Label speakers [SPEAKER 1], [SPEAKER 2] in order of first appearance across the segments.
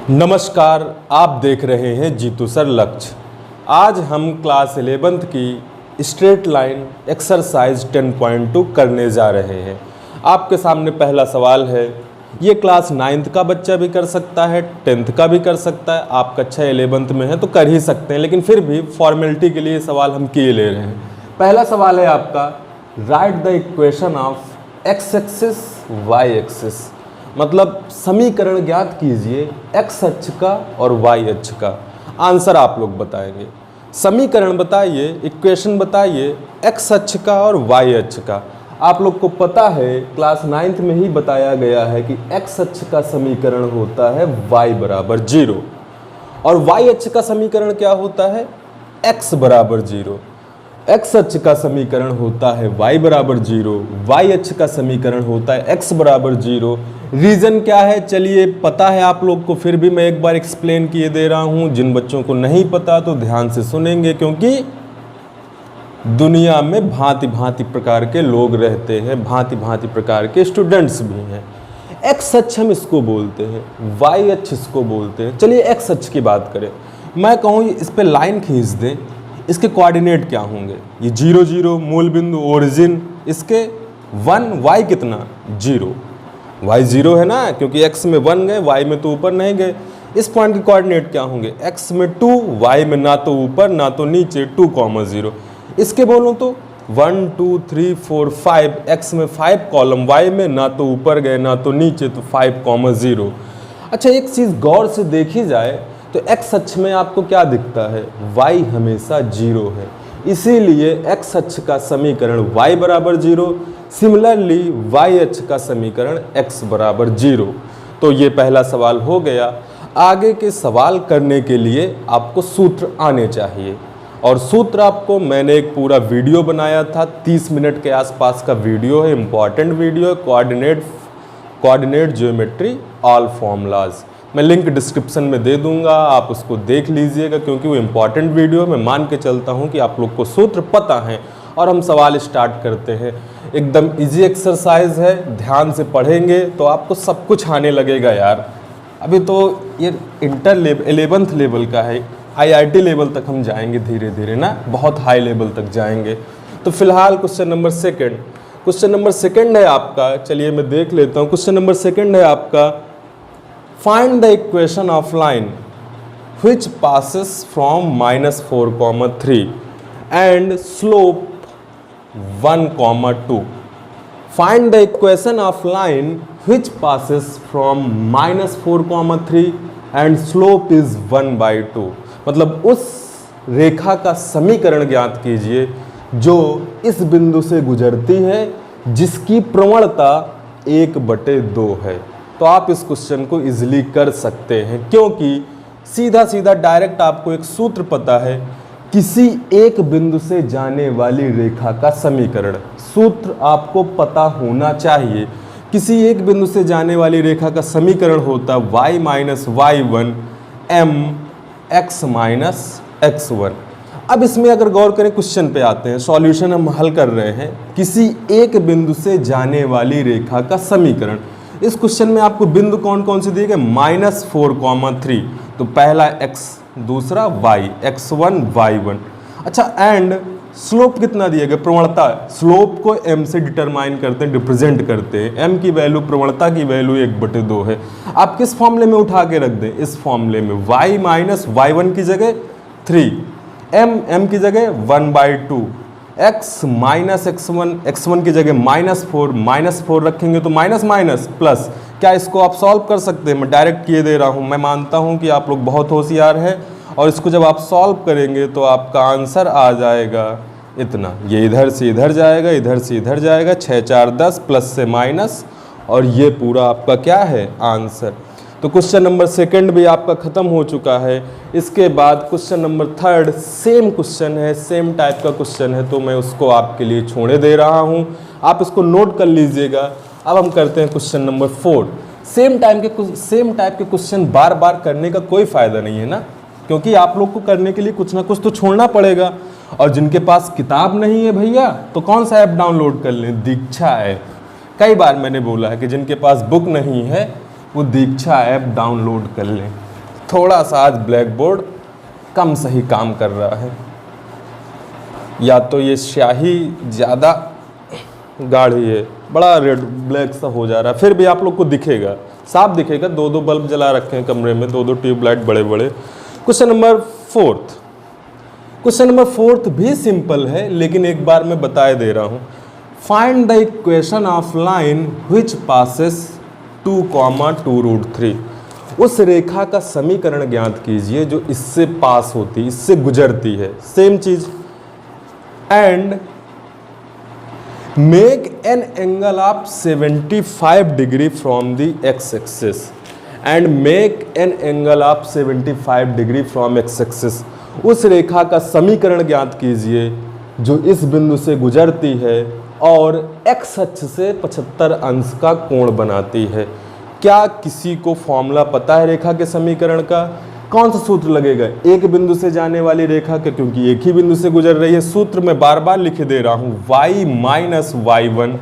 [SPEAKER 1] नमस्कार, आप देख रहे हैं जीतू सर लक्ष्य। आज हम क्लास 11th की स्ट्रेट लाइन एक्सरसाइज 10.2 करने जा रहे हैं। आपके सामने पहला सवाल है। ये क्लास 9th का बच्चा भी कर सकता है, 10th का भी कर सकता है। आप कक्षा 11th में है तो कर ही सकते हैं, लेकिन फिर भी फॉर्मेलिटी के लिए सवाल हम किए ले रहे हैं। पहला सवाल है आपका, write the equation of X axis Y axis, मतलब समीकरण ज्ञात कीजिए एक्स अक्ष का और वाई अक्ष का। आंसर आप लोग बताएंगे। समीकरण बताइए, इक्वेशन बताइए एक्स अक्ष का और वाई अक्ष का। आप लोग को पता है क्लास 9th में ही बताया गया है कि एक्स अक्ष का समीकरण होता है y बराबर 0 और वाई अक्ष का समीकरण क्या होता है x बराबर 0। एक्स अक्ष का समीकरण होता है y बराबर 0, वाई अक्ष का समीकरण होता है x बराबर 0। रीज़न क्या है चलिए पता है आप लोग को, फिर भी मैं एक बार एक्सप्लेन किए दे रहा हूँ। जिन बच्चों को नहीं पता तो ध्यान से सुनेंगे, क्योंकि दुनिया में भांति भांति प्रकार के लोग रहते हैं, भांति भांति प्रकार के स्टूडेंट्स भी हैं। एक्स अक्ष हम इसको बोलते हैं, वाई अक्ष इसको बोलते हैं। चलिए एक्स अक्ष की बात करें। मैं कहूँ इस पर लाइन खींच दें, इसके कोऑर्डिनेट क्या होंगे? ये 0 0 मूल बिंदु ओरिजिन, इसके 1, वाई कितना 0, वाई 0 है ना, क्योंकि x में 1 गए, y में तो ऊपर नहीं गए। इस पॉइंट के कोऑर्डिनेट क्या होंगे? x में 2, y में ना तो ऊपर ना तो नीचे, 2, 0। इसके बोलूँ तो 1 2 3 4 5, x में 5 कॉलम, y में ना तो ऊपर गए ना तो नीचे, तो 5, 0। अच्छा, एक चीज़ गौर से देखी जाए तो x अक्ष में आपको क्या दिखता है? y हमेशा 0 है, इसीलिए x अक्ष का समीकरण y बराबर 0। सिमिलरली y अक्ष का समीकरण x बराबर 0। तो ये पहला सवाल हो गया। आगे के सवाल करने के लिए आपको सूत्र आने चाहिए, और सूत्र आपको मैंने एक पूरा वीडियो बनाया था, 30 मिनट के आसपास का वीडियो है, इम्पॉर्टेंट वीडियो है, कोऑर्डिनेट ज्योमेट्री ऑल फॉर्मूलाज। मैं लिंक डिस्क्रिप्शन में दे दूंगा, आप उसको देख लीजिएगा, क्योंकि वो इम्पॉर्टेंट वीडियो। मैं मान के चलता हूँ कि आप लोग को सूत्र पता है। और हम सवाल स्टार्ट करते हैं। एकदम इजी एक्सरसाइज है, ध्यान से पढ़ेंगे तो आपको सब कुछ आने लगेगा यार। अभी तो ये 11th लेवल का है, IIT लेवल तक हम जाएंगे धीरे धीरे ना, बहुत हाई लेवल तक जाएंगे। तो फिलहाल क्वेश्चन नंबर सेकंड है आपका। चलिए मैं देख लेता हूँ। क्वेश्चन नंबर सेकंड है आपका, find the equation of line which passes from -4, 3 and slope 1, 2। Find the equation of line which passes from -4, 3 and slope is 1/2। मतलब उस रेखा का समीकरण ज्ञात कीजिए जो इस बिंदु से गुजरती है, जिसकी प्रवणता 1/2 है। तो आप इस क्वेश्चन को इजीली कर सकते हैं, क्योंकि सीधा सीधा डायरेक्ट आपको एक सूत्र पता है, किसी एक बिंदु से जाने वाली रेखा का समीकरण। सूत्र आपको पता होना चाहिए। किसी एक बिंदु से जाने वाली रेखा का समीकरण होता y - y1 m x - x1। अब इसमें अगर गौर करें, क्वेश्चन पे आते हैं, सॉल्यूशन हम हल कर रहे हैं। किसी एक बिंदु से जाने वाली रेखा का समीकरण। इस क्वेश्चन में आपको बिंदु कौन कौन से दिए गए? -4, 3। तो पहला x, दूसरा y, x1 y1। अच्छा, एंड स्लोप कितना दिया गया? प्रवणता। स्लोप को m से डिटरमाइन करते हैं, रिप्रेजेंट करते हैं। m की वैल्यू, प्रवणता की वैल्यू 1/2 है। आप किस फॉर्मूले में उठा के रख दें? इस फॉर्मूले में y - y1 की जगह 3, m की जगह 1/2, x x1 की जगह -4 रखेंगे तो माइनस प्लस। क्या इसको आप सॉल्व कर सकते हैं? मैं डायरेक्ट किए दे रहा हूँ। मैं मानता हूँ कि आप लोग बहुत होशियार हैं, और इसको जब आप सॉल्व करेंगे तो आपका आंसर आ जाएगा इतना। ये इधर से इधर जाएगा, इधर से इधर जाएगा, 6 4 10, प्लस से माइनस, और ये पूरा आपका क्या है? आंसर। तो क्वेश्चन नंबर सेकंड भी आपका ख़त्म हो चुका है। इसके बाद question number third, same question है, सेम टाइप का क्वेश्चन है, तो मैं उसको आपके लिए छोड़े दे रहा हूँ। आप इसको नोट कर लीजिएगा। अब हम करते हैं क्वेश्चन नंबर 4। सेम टाइप के क्वेश्चन बार बार करने का कोई फ़ायदा नहीं है ना, क्योंकि आप लोग को करने के लिए कुछ ना कुछ तो छोड़ना पड़ेगा। और जिनके पास किताब नहीं है भैया, तो कौन सा ऐप डाउनलोड कर लें? दीक्षा ऐप। कई बार मैंने बोला है कि जिनके पास बुक नहीं है वो दीक्षा ऐप डाउनलोड कर लें। थोड़ा सा आज ब्लैक बोर्ड कम सही काम कर रहा है, या तो ये स्याही ज़्यादा गाढ़ी है, बड़ा रेड ब्लैक सा हो जा रहा है, फिर भी आप लोग को दिखेगा, साफ दिखेगा। दो दो बल्ब जला रखे हैं कमरे में, दो दो ट्यूबलाइट बड़े बड़े। Question number fourth, question number fourth भी सिंपल है, लेकिन एक बार मैं बताए दे रहा हूँ। Find the equation of line which passes 2,2√3। उस रेखा का समीकरण ज्ञात कीजिए जो इससे पास होती, इससे गुजरती है, सेम चीज। And make an angle of 75 degree from the x axis, and make an angle of 75 degree from x axis. उस रेखा का समीकरण ज्ञात कीजिए जो इस बिंदु से गुजरती है और एक्स अक्ष से 75 अंश का कोण बनाती है। क्या किसी को फॉर्मूला पता है रेखा के समीकरण का? कौन सा सूत्र लगेगा? एक बिंदु से जाने वाली रेखा के, क्योंकि एक ही बिंदु से गुजर रही है। सूत्र मैं बार बार लिख दे रहा हूं, y minus y1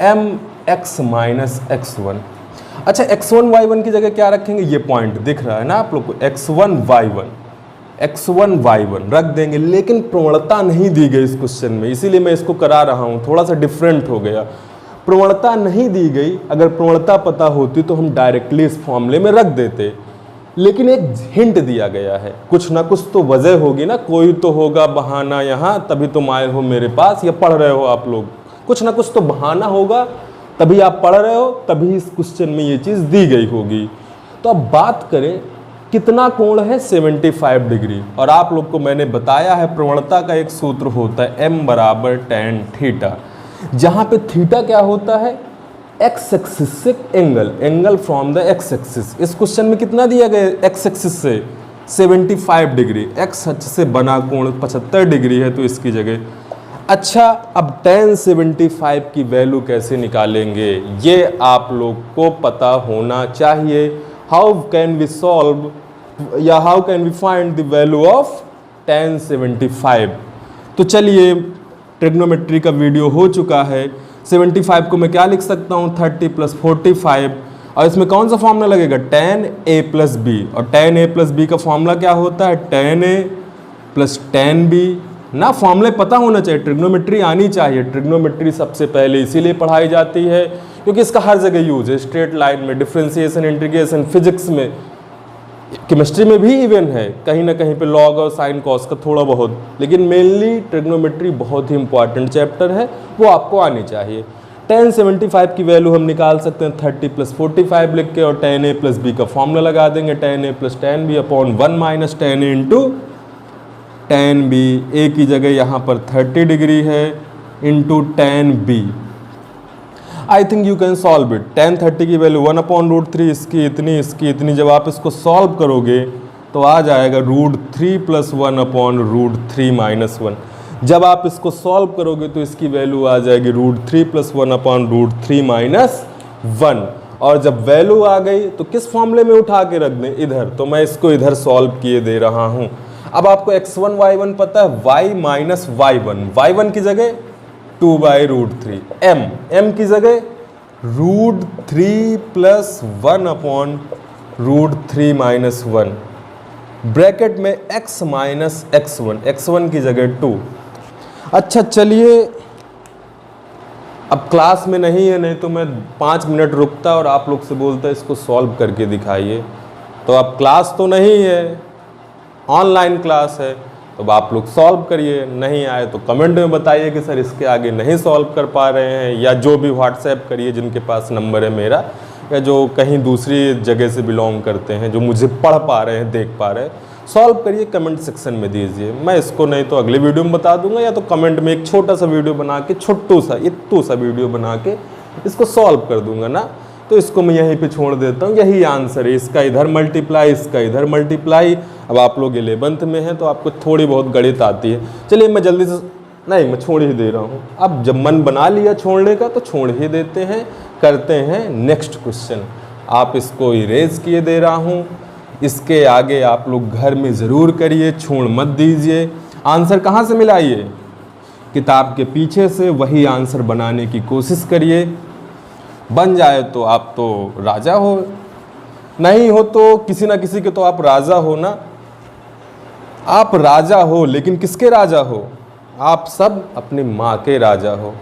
[SPEAKER 1] mx minus x1। अच्छा, x1 y1 की जगह क्या रखेंगे? ये पॉइंट दिख रहा है ना आप लोग को, x1 y1 रख देंगे। लेकिन प्रवणता नहीं दी गई इस क्वेश्चन में, इसीलिए मैं इसको करा रहा हूं, थोड़ा सा डिफरेंट हो गया। प्रवणता नहीं दी गई, अगर प्रवणता पता होती तो हम डायरेक्टली इस फॉर्मूले में रख देते, लेकिन एक हिंट दिया गया है। कुछ ना कुछ तो वजह होगी ना, कोई तो होगा बहाना यहाँ, तभी तुम आए हो मेरे पास या पढ़ रहे हो आप लोग। कुछ ना कुछ तो बहाना होगा, तभी आप पढ़ रहे हो, तभी इस क्वेश्चन में ये चीज़ दी गई होगी। तो अब बात करें कितना कोण है? 75 डिग्री। और आप लोग को मैंने बताया है प्रवणता का एक सूत्र होता है m बराबर tan थीटा, जहाँ पे थीटा क्या होता है? एक्स एक्सिस से angle from the x axis. इस क्वेश्चन में कितना दिया गया? एक्स एक्सिस से 75 डिग्री, एक्स अक्ष से बना कोण 75 डिग्री है, तो इसकी जगह। अच्छा, अब tan 75 की वैल्यू कैसे निकालेंगे ये आप लोग को पता होना चाहिए। हाउ कैन वी सॉल्व या how can we find the value of tan 75? तो चलिए, ट्रिग्नोमेट्री का वीडियो हो चुका है। 75 को मैं क्या लिख सकता हूँ? 30 + 45, और इसमें कौन सा फॉर्मूला लगेगा? tan a + b। और tan a + b का फॉर्मूला क्या होता है? tan a + tan b ना। फॉर्मूले पता होना चाहिए, ट्रिग्नोमेट्री आनी चाहिए। ट्रिग्नोमेट्री सबसे पहले इसीलिए पढ़ाई जाती है क्योंकि इसका हर जगह यूज है, स्ट्रेट लाइन में, डिफरेंशिएशन, इंटीग्रेशन, फिजिक्स में, केमिस्ट्री में भी इवन है, कहीं ना कहीं पे लॉग और साइन कॉस का थोड़ा बहुत, लेकिन मेनली ट्रिग्नोमेट्री बहुत ही इंपॉर्टेंट चैप्टर है, वो आपको आनी चाहिए। tan 75 की वैल्यू हम निकाल सकते हैं 30 + 45 लिख के, और tan a + b का फॉर्मूला लगा देंगे, tan a + tan b upon 1 - tan a × tan b। a की जगह यहाँ पर 30 डिग्री है, into tan b। I think you can solve it. tan 30 की वैल्यू 1/√3, इसकी इतनी। जब आप इसको सॉल्व करोगे तो आ जाएगा √3 + 1/√3 - 1। जब आप इसको सॉल्व करोगे तो इसकी वैल्यू आ जाएगी √3 + 1/√3 - 1। और जब वैल्यू आ गई तो किस फॉर्मूले में उठा के रख दें? इधर। तो मैं इसको इधर सॉल्व किए दे रहा हूँ। अब आपको x1 y1 पता है, y माइनस y1 की जगह 2/√3, m की जगह √3 + 1/√3 - 1, ब्रैकेट में x माइनस x1 की जगह 2। अच्छा चलिए, अब क्लास में नहीं है, नहीं तो मैं 5 मिनट रुकता और आप लोग से बोलता इसको सॉल्व करके दिखाइए। तो अब क्लास तो नहीं है, ऑनलाइन क्लास है, तो आप लोग सॉल्व करिए। नहीं आए तो कमेंट में बताइए कि सर इसके आगे नहीं सॉल्व कर पा रहे हैं, या जो भी व्हाट्सएप करिए जिनके पास नंबर है मेरा, या जो कहीं दूसरी जगह से बिलोंग करते हैं, जो मुझे पढ़ पा रहे हैं, देख पा रहे हैं, सॉल्व करिए, कमेंट सेक्शन में दीजिए। मैं इसको नहीं तो अगले वीडियो में बता दूंगा, या तो कमेंट में एक छोटा सा वीडियो बना के, इत्तू सा वीडियो बना के इसको सॉल्व कर दूंगा ना। तो इसको मैं यहीं पे छोड़ देता हूँ, यही आंसर है। इसका इधर मल्टीप्लाई, इसका इधर मल्टीप्लाई। अब आप लोग 11th में हैं तो आपको थोड़ी बहुत गणित आती है। चलिए मैं जल्दी से, नहीं मैं छोड़ ही दे रहा हूँ। अब जब मन बना लिया छोड़ने का तो छोड़ ही देते हैं। करते हैं नेक्स्ट क्वेश्चन। आप इसको इरेज किए दे रहा हूँ, इसके आगे आप लोग घर में ज़रूर करिए, छोड़ मत दीजिए। आंसर कहाँ से मिला? ये किताब के पीछे से, वही आंसर बनाने की कोशिश करिए। बन जाए तो आप तो राजा हो। नहीं हो तो किसी ना किसी के तो आप राजा हो ना। आप राजा हो, लेकिन किसके राजा हो? आप सब अपनी माँ के राजा हो।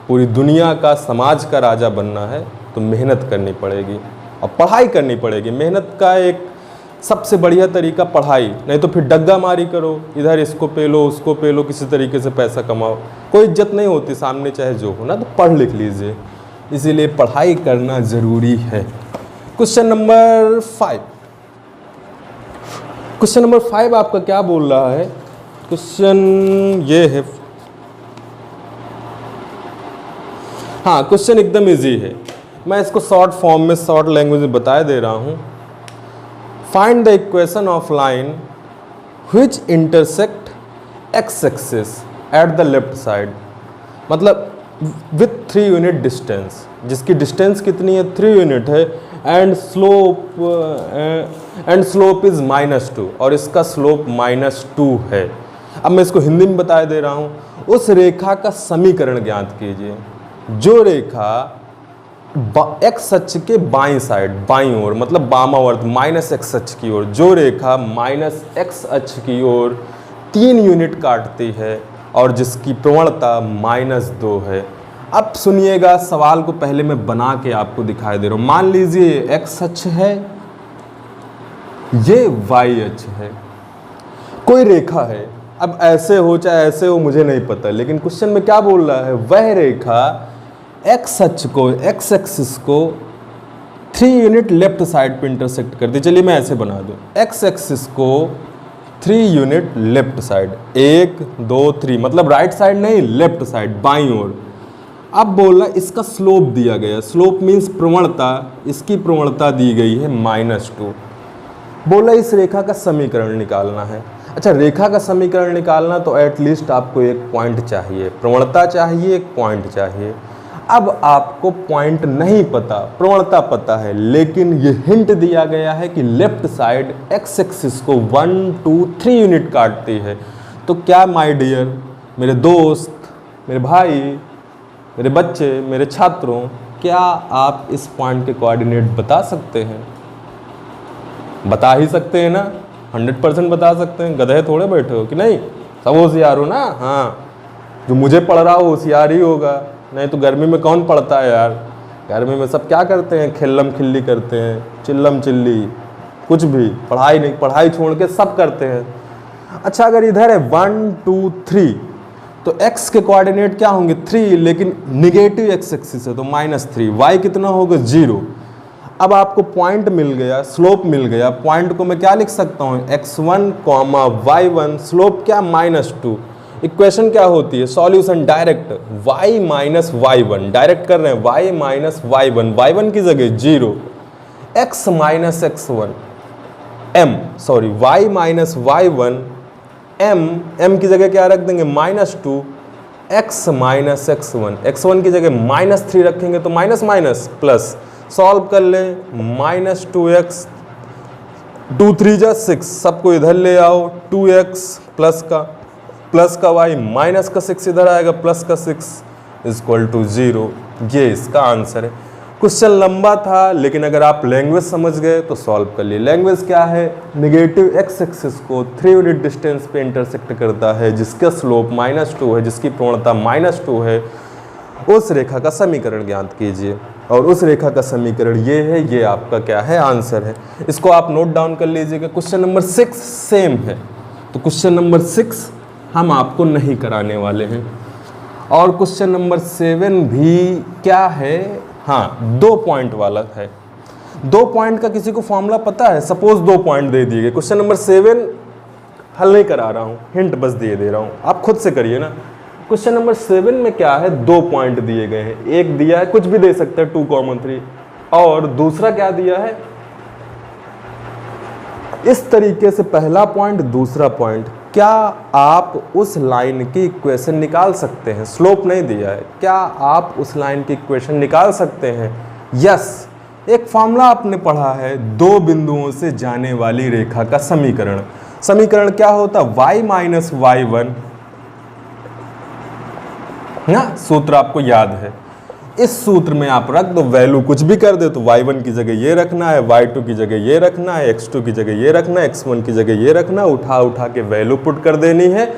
[SPEAKER 1] पूरी दुनिया का, समाज का राजा बनना है तो मेहनत करनी पड़ेगी और पढ़ाई करनी पड़ेगी। मेहनत का एक सबसे बढ़िया तरीका पढ़ाई, नहीं तो फिर डग्गा मारी करो, इधर इसको पे लो उसको पे लो, किसी तरीके से पैसा कमाओ, कोई इज्जत नहीं होती सामने चाहे जो हो ना। तो पढ़ लिख लीजिए, इसीलिए पढ़ाई करना ज़रूरी है। Question number 5। क्वेश्चन नंबर 5 आपका क्या बोल रहा है? क्वेश्चन ये है, हाँ क्वेश्चन एकदम इजी है, मैं इसको शॉर्ट फॉर्म में, शॉर्ट लैंग्वेज में बता दे रहा हूँ। Find the equation of line which intersect x axis at the left side, मतलब विथ 3 यूनिट डिस्टेंस, जिसकी डिस्टेंस कितनी है? 3 यूनिट है, एंड स्लोप इज -2, और इसका स्लोप -2 है। अब मैं इसको हिंदी में बता दे रहा हूँ। उस रेखा का समीकरण ज्ञात कीजिए जो रेखा एक्स अक्ष के बाईं साइड, बाईं ओर मतलब वामावर्त -x अक्ष की ओर, जो रेखा -x अक्ष की ओर 3 यूनिट काटती है और जिसकी प्रवणता -2 है। अब सुनिएगा, सवाल को पहले मैं बना के आपको दिखाई दे रहा हूँ। मान लीजिए x अक्ष है, ये y अक्ष है, कोई रेखा है। अब ऐसे हो चाहे ऐसे हो मुझे नहीं पता, लेकिन क्वेश्चन में क्या बोल रहा है? वह रेखा एक्स अक्ष को, एक्स एक्सिस को 3 यूनिट लेफ्ट साइड पे इंटरसेक्ट करती है। चलिए मैं ऐसे बना दूं, एक्स एक्सिस को 3 यूनिट लेफ्ट साइड, 1 2 3, मतलब राइट साइड नहीं, लेफ्ट साइड, बाईं ओर। अब बोला इसका स्लोप दिया गया, स्लोप मीन्स प्रवणता, इसकी प्रवणता दी गई है -2। बोला इस रेखा का समीकरण निकालना है। अच्छा, रेखा का समीकरण निकालना तो एटलीस्ट आपको एक पॉइंट चाहिए, प्रवणता चाहिए, एक पॉइंट चाहिए। अब आपको पॉइंट नहीं पता, प्रवणता पता है, लेकिन ये हिंट दिया गया है कि लेफ्ट साइड एक्स एक्सिस को 1 2 3 यूनिट काटती है। तो क्या माय डियर, मेरे दोस्त, मेरे भाई, मेरे बच्चे, मेरे छात्रों, क्या आप इस पॉइंट के कोऑर्डिनेट बता सकते हैं? बता ही सकते हैं ना, 100% बता सकते हैं। गधे थोड़े बैठे हो कि नहीं, सब होशियार हो ना। हाँ, जो मुझे पढ़ रहा हो होशियार ही होगा, नहीं तो गर्मी में कौन पढ़ता है यार। गर्मी में सब क्या करते हैं? खिल्लम खिल्ली करते हैं, चिल्लम चिल्ली, कुछ भी, पढ़ाई नहीं, पढ़ाई छोड़ के सब करते हैं। अच्छा, अगर इधर है 1 2 3, तो x के कोऑर्डिनेट क्या होंगे? 3, लेकिन निगेटिव x एक्सिस है तो -3। y कितना होगा? 0। अब आपको पॉइंट मिल गया, स्लोप मिल गया। पॉइंट को मैं क्या लिख सकता हूँ? x1, y1, स्लोप क्या? -2। इक्वेशन क्या होती है? Solution direct, y - y1, direct कर रहे हैं, y - y1, y1 की जगह 0, x - x1, m, sorry y - y1, m की जगह क्या रख देंगे? -2, x - x1, x1 की जगह -3 रखेंगे तो माइनस प्लस, सॉल्व कर ले, -2x, 2 3 जा 6, सबको इधर ले आओ, 2x प्लस का y माइनस का 6 इधर आएगा, प्लस का 6 = 0। ये इसका आंसर है। क्वेश्चन लंबा था, लेकिन अगर आप लैंग्वेज समझ गए तो सॉल्व कर लिए। लैंग्वेज क्या है? निगेटिव x एक्सिस को 3 यूनिट डिस्टेंस पे इंटरसेक्ट करता है, जिसका स्लोप -2 है, जिसकी प्रवणता -2 है। उस रेखा का समीकरण ज्ञात कीजिए, और उस रेखा का समीकरण ये है, ये आपका क्या है? आंसर है। इसको आप नोट डाउन कर लीजिएगा। क्वेश्चन नंबर 6 सेम है, तो क्वेश्चन नंबर 6 हम आपको नहीं कराने वाले हैं। और क्वेश्चन नंबर 7 भी क्या है? हाँ, 2 पॉइंट वाला है। 2 पॉइंट का किसी को फॉर्मूला पता है? सपोज 2 पॉइंट दे दिए गए। क्वेश्चन नंबर 7 हल नहीं करा रहा हूँ, हिंट बस दे रहा हूँ, आप खुद से करिए ना। क्वेश्चन नंबर 7 में क्या है? 2 पॉइंट दिए गए हैं, एक दिया है, कुछ भी दे सकते हैं, 2, 3, और दूसरा क्या दिया है? इस तरीके से पहला पॉइंट, दूसरा पॉइंट। क्या आप उस लाइन की इक्वेशन निकाल सकते हैं? स्लोप नहीं दिया है, क्या आप उस लाइन की इक्वेशन निकाल सकते हैं? यस। एक फॉर्मूला आपने पढ़ा है, 2 बिंदुओं से जाने वाली रेखा का समीकरण। समीकरण क्या होता? y - y1 ना, सूत्र आपको याद है। इस सूत्र में आप रख दो, वैल्यू कुछ भी कर दे तो y1 की जगह ये रखना है, y2 की जगह ये रखना है, x2 की जगह ये रखना है, x1 की जगह ये रखना है, उठा उठा के वैल्यू पुट कर देनी है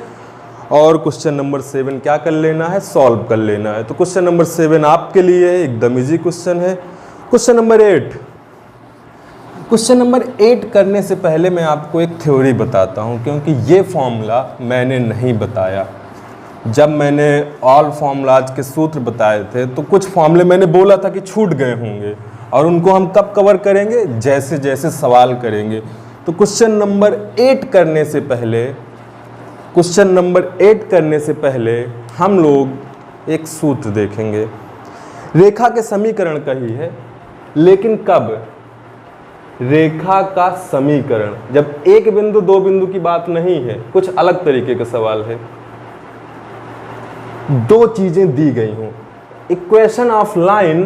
[SPEAKER 1] और क्वेश्चन नंबर 7 क्या कर लेना है, सॉल्व कर लेना है। तो क्वेश्चन नंबर 7 आपके लिए एकदम इजी क्वेश्चन है। क्वेश्चन नंबर 8, क्वेश्चन नंबर 8 करने से पहले मैं आपको एक थ्योरी बताता हूँ, क्योंकि ये फॉर्मूला मैंने नहीं बताया। जब मैंने ऑल फॉर्मूलाज के सूत्र बताए थे तो कुछ फॉर्मूले मैंने बोला था कि छूट गए होंगे, और उनको हम कब कवर करेंगे, जैसे जैसे सवाल करेंगे। तो क्वेश्चन नंबर 8 करने से पहले, क्वेश्चन नंबर 8 करने से पहले हम लोग एक सूत्र देखेंगे। रेखा के समीकरण का ही है, लेकिन कब, रेखा का समीकरण जब एक बिंदु दो बिंदु की बात नहीं है, कुछ अलग तरीके का सवाल है। दो चीजें दी गई हों, equation of line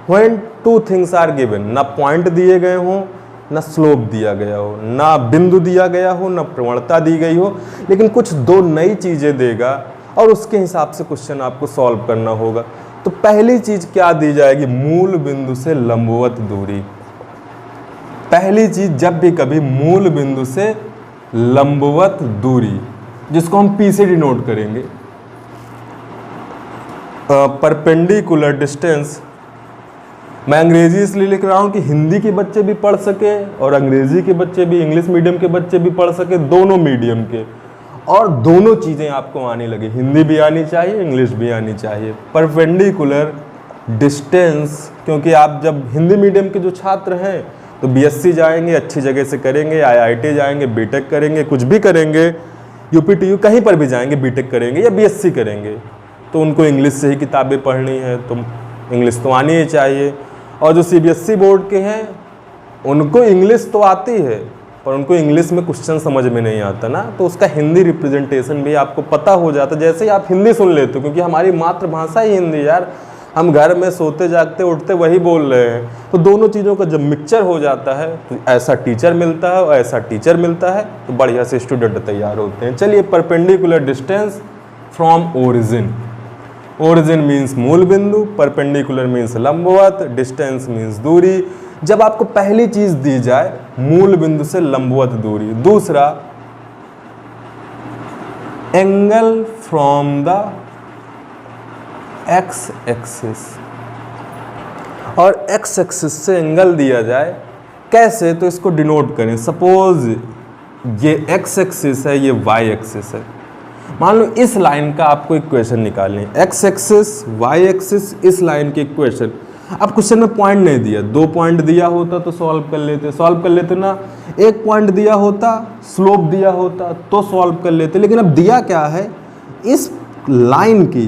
[SPEAKER 1] when two things are given, ना पॉइंट दिए गए हों, ना स्लोप दिया गया हो, ना बिंदु दिया गया हो, ना प्रवणता दी गई हो, लेकिन कुछ दो नई चीजें देगा और उसके हिसाब से क्वेश्चन आपको सॉल्व करना होगा। तो पहली चीज क्या दी जाएगी, मूल बिंदु से लंबवत दूरी। पहली चीज जब भी कभी मूल बिंदु से लंबवत दूरी, जिसको हम P से डिनोट करेंगे, परपेंडिकुलर डिस्टेंस। मैं अंग्रेजी इसलिए लिख रहा हूँ कि हिंदी के बच्चे भी पढ़ सके और अंग्रेजी के बच्चे भी, इंग्लिश मीडियम के बच्चे भी पढ़ सके, दोनों मीडियम के, और दोनों चीज़ें आपको आने लगे, हिंदी भी आनी चाहिए, इंग्लिश भी आनी चाहिए। परपेंडिकुलर डिस्टेंस, क्योंकि आप जब हिंदी मीडियम के जो छात्र हैं तो BSc जाएंगे, अच्छी जगह से करेंगे, IIT जाएंगे, बीटेक करेंगे, कुछ भी करेंगे, UPTU कहीं पर भी जाएंगे, बीटेक करेंगे या BSc करेंगे, तो उनको इंग्लिश से ही किताबें पढ़नी है, तो इंग्लिश तो आनी ही चाहिए। और जो CBSE बोर्ड के हैं उनको इंग्लिश तो आती है, पर उनको इंग्लिश में क्वेश्चन समझ में नहीं आता ना, तो उसका हिंदी रिप्रेजेंटेशन भी आपको पता हो जाता, जैसे ही आप हिंदी सुन लेते हो, क्योंकि हमारी मातृभाषा ही हिंदी यार, हम घर में सोते जागते उठते वही बोल रहे हैं। तो दोनों चीज़ों का जब मिक्सचर हो जाता है तो ऐसा टीचर मिलता है और ऐसा टीचर मिलता है, तो बढ़िया से स्टूडेंट तैयार होते हैं। चलिए, perpendicular distance from origin, origin means मूल बिंदु, परपेंडिकुलर मीन्स लंबवत, डिस्टेंस मीन्स दूरी। जब आपको पहली चीज दी जाए मूल बिंदु से लंबवत दूरी, दूसरा angle from the x axis, और एक्स एक्सिस से एंगल दिया जाए, कैसे, तो इसको डिनोट करें। सपोज ये एक्स एक्सिस है, ये वाई एक्सिस है, मान लो इस लाइन का आपको इक्वेशन निकालनी है, एक्स एक्सिस वाई एक्सिस, इस लाइन की इक्वेशन। अब क्वेश्चन में पॉइंट नहीं दिया, 2 पॉइंट दिया होता तो सॉल्व कर लेते ना, 1 पॉइंट दिया होता, स्लोप दिया होता तो सॉल्व कर लेते। लेकिन अब दिया क्या है, इस लाइन की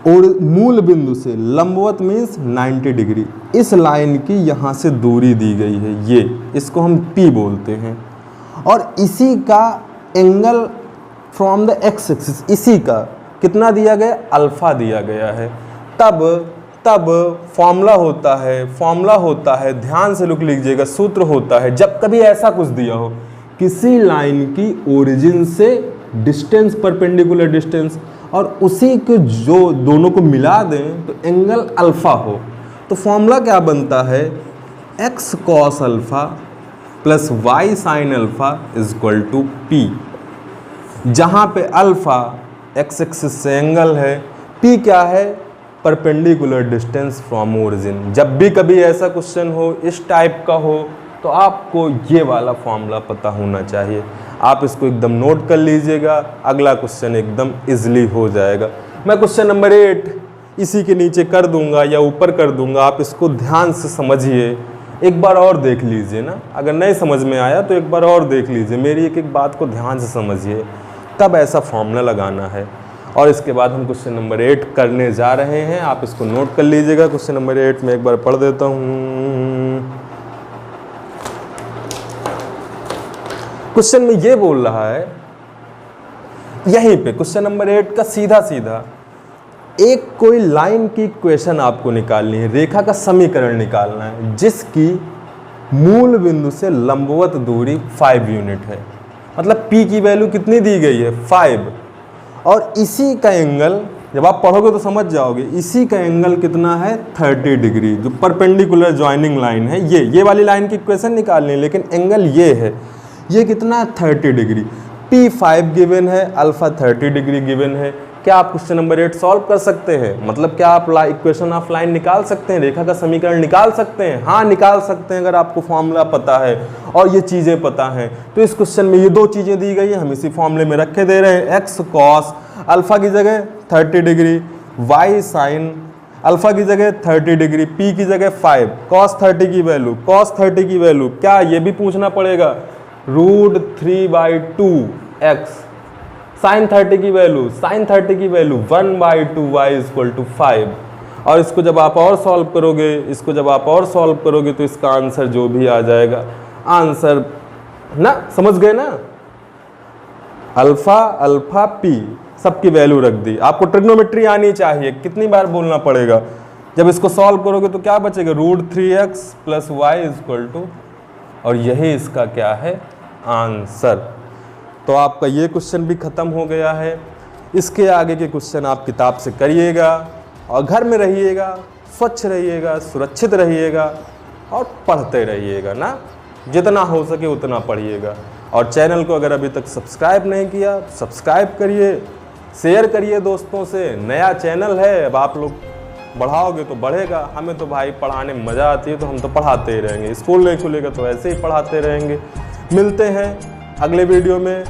[SPEAKER 1] और मूल बिंदु से लंबवत मीन्स 90 डिग्री, इस लाइन की यहाँ से दूरी दी गई है, ये इसको हम P बोलते हैं, और इसी का angle from the x axis, इसी का कितना दिया गया, अल्फा दिया गया है। तब फॉर्मूला होता है, ध्यान से लिख लीजिएगा, सूत्र होता है, जब कभी ऐसा कुछ दिया हो, किसी लाइन की ओरिजिन से डिस्टेंस, परपेंडिकुलर डिस्टेंस, और उसी के जो दोनों को मिला दें तो एंगल अल्फा हो, तो फॉर्मूला क्या बनता है, x cos alpha plus y sin alpha is equal to P, जहाँ पे अल्फा एक्स एक्सिस से एंगल है, P क्या है, परपेंडिकुलर डिस्टेंस फ्रॉम ओरिजिन। जब भी कभी ऐसा क्वेश्चन हो, इस टाइप का हो, तो आपको ये वाला फॉर्मूला पता होना चाहिए। आप इसको एकदम नोट कर लीजिएगा, अगला क्वेश्चन एकदम इजीली हो जाएगा। मैं क्वेश्चन नंबर 8 इसी के नीचे कर दूंगा या ऊपर कर दूंगा, आप इसको ध्यान से समझिए, एक बार और देख लीजिए ना, अगर नहीं समझ में आया तो एक बार और देख लीजिए, मेरी एक एक बात को ध्यान से समझिए, तब ऐसा फॉर्मूला लगाना है। और इसके बाद हम क्वेश्चन नंबर 8 करने जा रहे हैं, आप इसको नोट कर लीजिएगा। क्वेश्चन नंबर 8 में एक बार पढ़ देता हूँ। क्वेश्चन में ये बोल रहा है, यहीं पे क्वेश्चन नंबर 8 का सीधा सीधा एक कोई लाइन की इक्वेशन आपको निकालनी है, रेखा का समीकरण निकालना है, जिसकी मूल बिंदु से लंबवत दूरी 5 यूनिट है। मतलब P की वैल्यू कितनी दी गई है, 5, और इसी का एंगल जब आप पढ़ोगे तो समझ जाओगे। इसी का एंगल कितना है 30 डिग्री, जो परपेंडिकुलर जॉइनिंग लाइन है ये वाली लाइन की इक्वेशन निकालनी है, लेकिन एंगल ये है, ये कितना 30 डिग्री। P5 गिवन है, अल्फा 30 डिग्री गिवन है। क्या आप क्वेश्चन नंबर 8 सॉल्व कर सकते हैं? मतलब क्या आप इक्वेशन ऑफ लाइन निकाल सकते हैं, रेखा का समीकरण निकाल सकते हैं? हाँ निकाल सकते हैं, अगर आपको फॉर्मूला पता है और ये चीज़ें पता हैं। तो इस क्वेश्चन में ये दो चीज़ें दी गई हैं, हम इसी फॉर्मूले में रखे दे रहे हैं। एक्स कॉस अल्फा की जगह 30 डिग्री, वाई साइन अल्फा की जगह 30 डिग्री, पी की जगह 5, कॉस 30 की वैल्यू, कॉस 30 की वैल्यू क्या ये भी पूछना पड़ेगा, √3/2 एक्स, साइन 30 की वैल्यू, साइन 30 की वैल्यू 1/2 y = 5। और इसको जब आप और सॉल्व करोगे, इसको जब आप और सॉल्व करोगे तो इसका आंसर जो भी आ जाएगा, आंसर ना समझ गए ना, अल्फा अल्फा पी सबकी वैल्यू रख दी। आपको ट्रिग्नोमेट्री आनी चाहिए, कितनी बार बोलना पड़ेगा। जब इसको सॉल्व करोगे तो क्या बचेगा, √3x + y और यही इसका क्या है आंसर। तो आपका ये क्वेश्चन भी ख़त्म हो गया है। इसके आगे के क्वेश्चन आप किताब से करिएगा और घर में रहिएगा, स्वच्छ रहिएगा, सुरक्षित रहिएगा और पढ़ते रहिएगा ना, जितना हो सके उतना पढ़िएगा। और चैनल को अगर अभी तक सब्सक्राइब नहीं किया तो सब्सक्राइब करिए, शेयर करिए दोस्तों से। नया चैनल है, अब आप लोग बढ़ाओगे तो बढ़ेगा। हमें तो भाई पढ़ाने में मज़ा आती है, तो हम तो पढ़ाते ही रहेंगे। स्कूल नहीं खुलेगा तो ऐसे ही पढ़ाते रहेंगे। मिलते हैं अगले वीडियो में।